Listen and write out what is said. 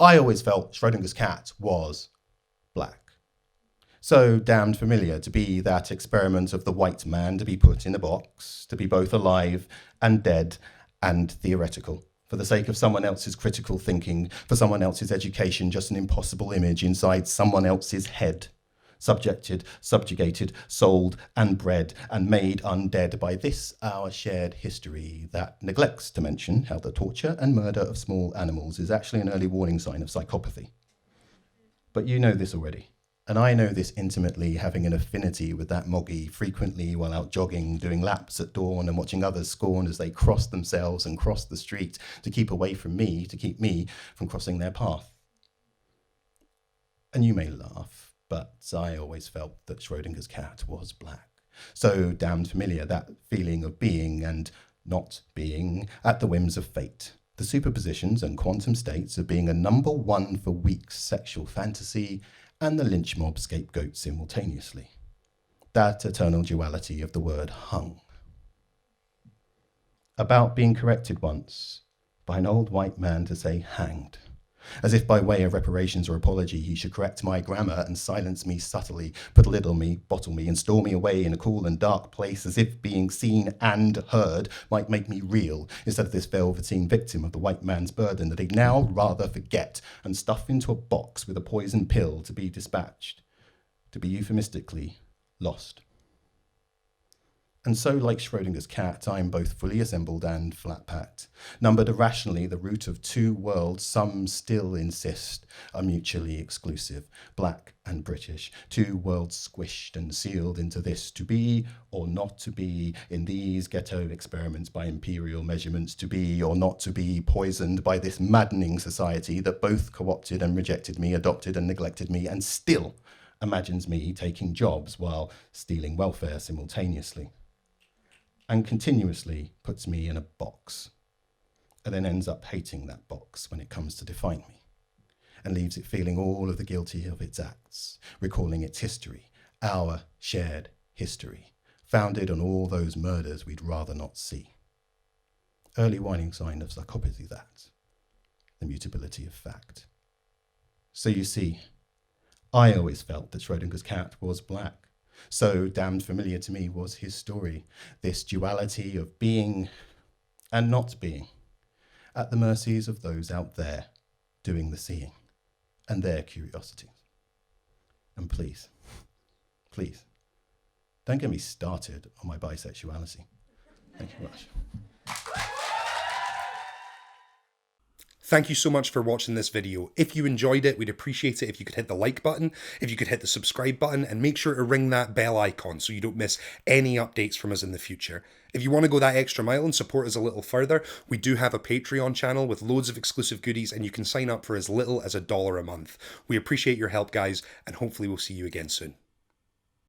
I always felt Schrodinger's cat was black. So damned familiar to be that experiment of the white man to be put in a box, to be both alive and dead and theoretical, for the sake of someone else's critical thinking, for someone else's education, just an impossible image inside someone else's head, subjected, subjugated, sold and bred and made undead by this our shared history that neglects to mention how the torture and murder of small animals is actually an early warning sign of psychopathy. But you know this already. And I know this intimately, having an affinity with that moggy frequently while out jogging, doing laps at dawn and watching others scorn as they cross themselves and cross the street to keep away from me, to keep me from crossing their path. And you may laugh, but I always felt that Schrodinger's cat was black. So damned familiar, that feeling of being and not being at the whims of fate. The superpositions and quantum states of being a number one for weak sexual fantasy and the lynch mob scapegoat simultaneously. That eternal duality of the word hung. About being corrected once by an old white man to say hanged, as if by way of reparations or apology he should correct my grammar and silence me subtly, belittle me, bottle me, and store me away in a cool and dark place, as if being seen and heard might make me real, instead of this velveteen victim of the white man's burden that he'd now rather forget and stuff into a box with a poison pill to be dispatched, to be euphemistically lost. And so, like Schrodinger's cat, I am both fully assembled and flat-packed, numbered irrationally the root of two worlds some still insist are mutually exclusive, black and British, two worlds squished and sealed into this to be or not to be, in these ghetto experiments by imperial measurements, to be or not to be, poisoned by this maddening society that both co-opted and rejected me, adopted and neglected me, and still imagines me taking jobs while stealing welfare simultaneously, and continuously puts me in a box, and then ends up hating that box when it comes to define me, and leaves it feeling all of the guilty of its acts, recalling its history, our shared history, founded on all those murders we'd rather not see. Early warning sign of psychopathy, that, the mutability of fact. So you see, I always felt that Schrodinger's cat was black. So damned familiar to me was his story, this duality of being and not being, at the mercies of those out there doing the seeing and their curiosities. And please, please, don't get me started on my bisexuality. Thank you very much. Thank you so much for watching this video. If you enjoyed it, we'd appreciate it if you could hit the like button, if you could hit the subscribe button, and make sure to ring that bell icon so you don't miss any updates from us in the future. If you want to go that extra mile and support us a little further, we do have a Patreon channel with loads of exclusive goodies, and you can sign up for as little as $1 a month. We appreciate your help, guys, and hopefully we'll see you again soon.